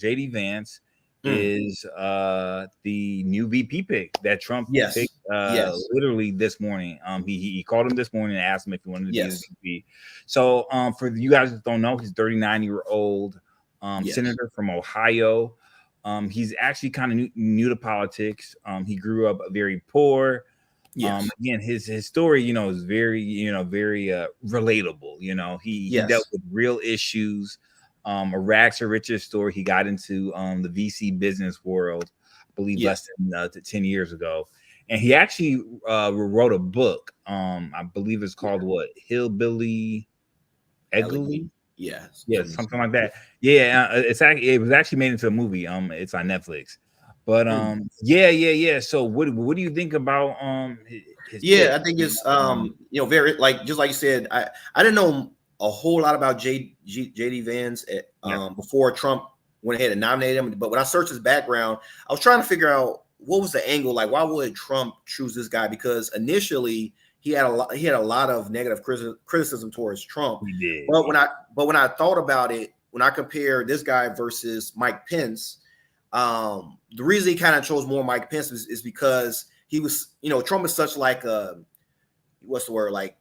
JD Vance Mm. is the new VP pick that Trump Yes. picked Yes. literally this morning. He called him this morning and asked him if he wanted to be his Yes. VP. So for you guys that don't know, he's 39-year-old Yes. senator from Ohio. He's actually kind of new to politics. He grew up very poor. Yes. Again, his story, is very relatable. He dealt Yes. with real issues. A rags to riches story. He got into the VC business world, I believe, Yes. less than 10 years ago. And he actually wrote a book. I believe it's called what? Hillbilly Eggly? Yeah. Yeah, something like that. Yeah, it was actually made into a movie. It's on Netflix. But yeah. So what do you think about his Yeah, pick? I think it's very, like, just like you said, I didn't know a whole lot about JD Vance before Trump went ahead and nominated him. But when I searched his background, I was trying to figure out what was the angle. Like, why would Trump choose this guy? Because initially he had a lot of negative criticism towards Trump. He did. But when I thought about it, when I compared this guy versus Mike Pence, the reason he kind of chose more Mike Pence is because he was, Trump is such like what's the word? Like,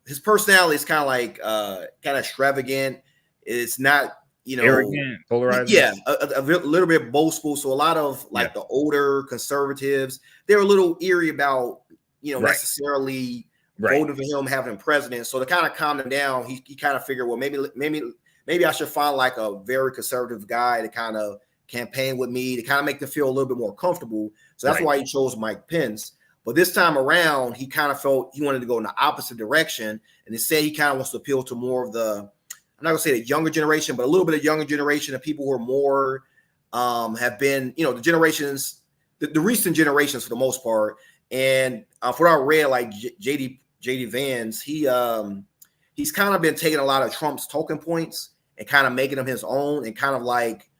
his personality is kind of like kind of extravagant. It's not, arrogant, polarizing. Yeah, a little bit boastful. So a lot of like the older conservatives, they're a little eerie about, necessarily voting for him having president. So to kind of calm them down, he kind of figured, well, maybe I should find like a very conservative guy to kind of campaign with me, to kind of make them feel a little bit more comfortable. So that's why he chose Mike Pence. But this time around, he kind of felt he wanted to go in the opposite direction. And he said he kind of wants to appeal to more of the, I'm not going to say the younger generation, but a little bit of younger generation of people who are more, have been, the generations, the recent generations for the most part. And for what I read, like JD Vance, he's kind of been taking a lot of Trump's talking points and kind of making them his own, and kind of like,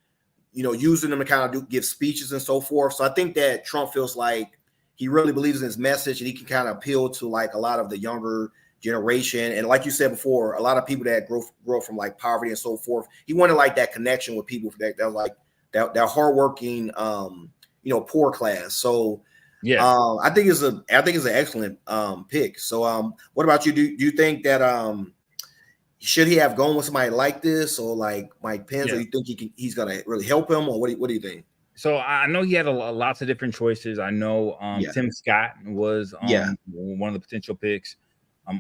using them to kind of give speeches and so forth. So I think that Trump feels like he really believes in his message, and he can kind of appeal to like a lot of the younger generation. And like you said before, a lot of people that grow from like poverty and so forth. He wanted like that connection with people that was like that hardworking, poor class. So yeah, I think it's an excellent pick. So what about you? Do you think that should he have gone with somebody like this, or like Mike Pence, or you think he's gonna really help him, or what do you think? So I know he had lots of different choices. I know Tim Scott was one of the potential picks.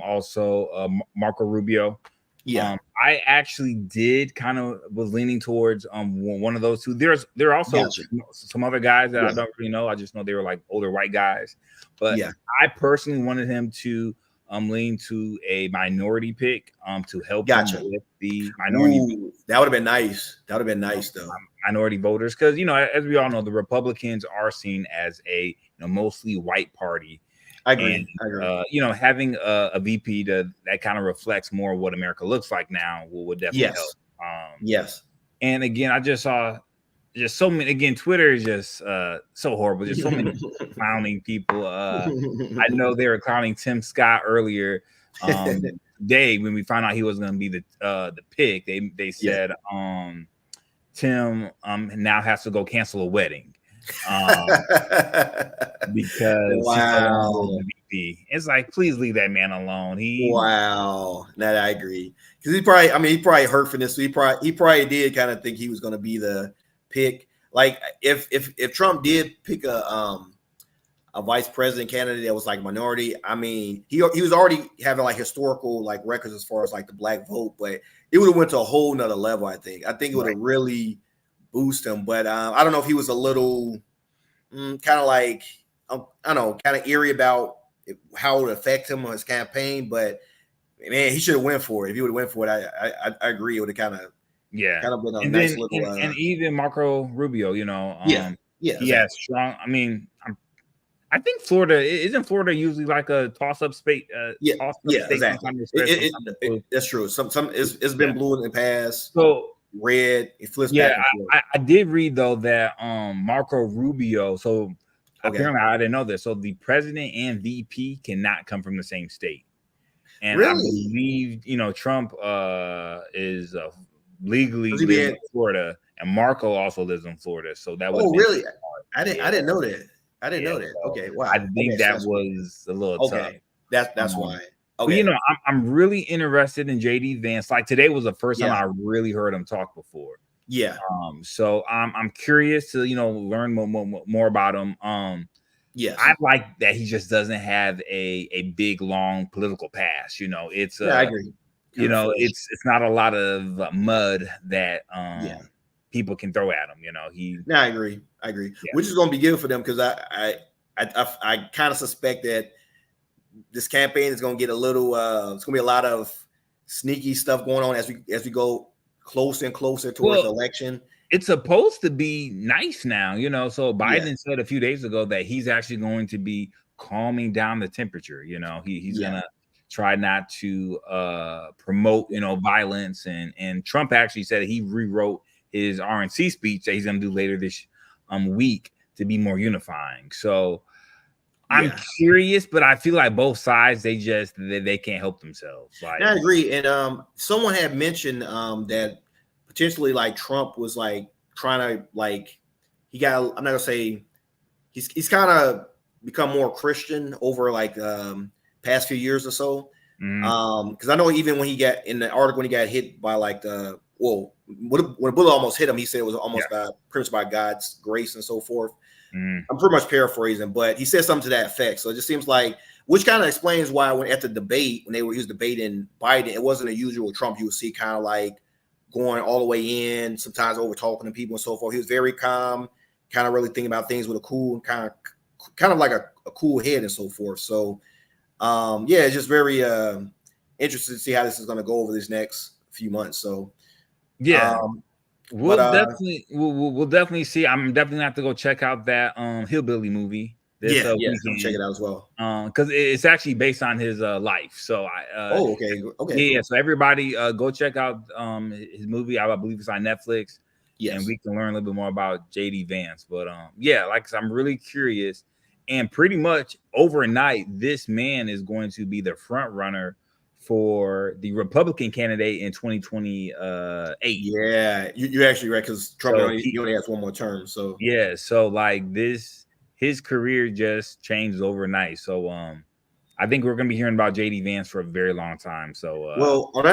Also Marco Rubio. Yeah. I actually did kind of was leaning towards one of those two. There are also some other guys that I don't really know. I just know they were like older white guys. But I personally wanted him to lean to a minority pick to help him with the minority. Ooh, that would have been nice. That would have been nice though. Minority voters, because as we all know, the Republicans are seen as a mostly white party. I agree. Having a VP that kind of reflects more of what America looks like now would definitely help. Yes. And again, I just saw just so many. Again, Twitter is just so horrible. Just so many clowning people. I know they were clowning Tim Scott earlier today when we found out he was going to be the pick. They said Tim now has to go cancel a wedding. Because it's like, please leave that man alone. That I agree, because he probably hurt for this. So he probably did kind of think he was going to be the pick. Like if Trump did pick a vice president candidate that was like minority, I mean, he was already having like historical like records as far as like the black vote, but it would have went to a whole nother level. I think it would have really boosted him. But I don't know if he was a little kind of like, I don't know, kind of eerie about how it would affect him on his campaign. But man, he should have went for it. If he would have went for it, I agree. It would have kind of been a nice little. And even Marco Rubio, he has strong. I mean, I think Florida isn't Florida usually like a toss-up state. Exactly. That's true. Some it's been blue in the past. So red, it flips back and forth. I did read though that Marco Rubio. So apparently I didn't know this. So the president and VP cannot come from the same state, and I believe Trump is legally in Florida. and Marco also lives in Florida, so that would. Oh, really? I didn't know that. I didn't know that. So Okay, wow. I think that was a little tough. That's why. But Okay. I'm really interested in JD Vance. Like today was the first time I really heard him talk before. Yeah. So I'm curious to learn more about him. Yes. I like that he just doesn't have a big long political past. It's I agree. It's not a lot of mud that people can throw at him. I agree. Yeah. Which is going to be good for them because I kind of suspect that this campaign is going to get a little. It's going to be a lot of sneaky stuff going on as we go closer and closer towards the election. It's supposed to be nice now, So Biden said a few days ago that he's actually going to be calming down the temperature. He's gonna try not to promote violence, and Trump actually said he rewrote his RNC speech that he's gonna do later this week to be more unifying. So I'm curious, but I feel like both sides they can't help themselves. Like, I agree, and someone had mentioned that potentially like Trump was like trying to he got, I'm not gonna say he's kind of become more Christian over like past few years or so. Because I know even when he got in the article when he got hit by like when a bullet almost hit him, he said it was almost pretty much by God's grace and so forth. I'm pretty much paraphrasing, but he said something to that effect. So it just seems like, which kind of explains why when at the debate, when he was debating Biden, it wasn't a usual Trump you would see kind of like going all the way in, sometimes over talking to people and so forth. He was very calm, kind of really thinking about things with a cool, kind of like a cool head and so forth. So it's just very interested to see how this is going to go over these next few months. So we'll definitely see. I'm definitely have to go check out that Hillbilly movie. I'm check it out as well. Because it's actually based on his life. So okay. So everybody go check out his movie. I believe it's on Netflix. Yes, and we can learn a little bit more about JD Vance. But like I said, I'm really curious. And pretty much overnight, this man is going to be the front runner for the Republican candidate in 2028. Yeah, you're actually right, because Trump only has one more term. So so like this, his career just changed overnight. So I think we're gonna be hearing about JD Vance for a very long time. So on that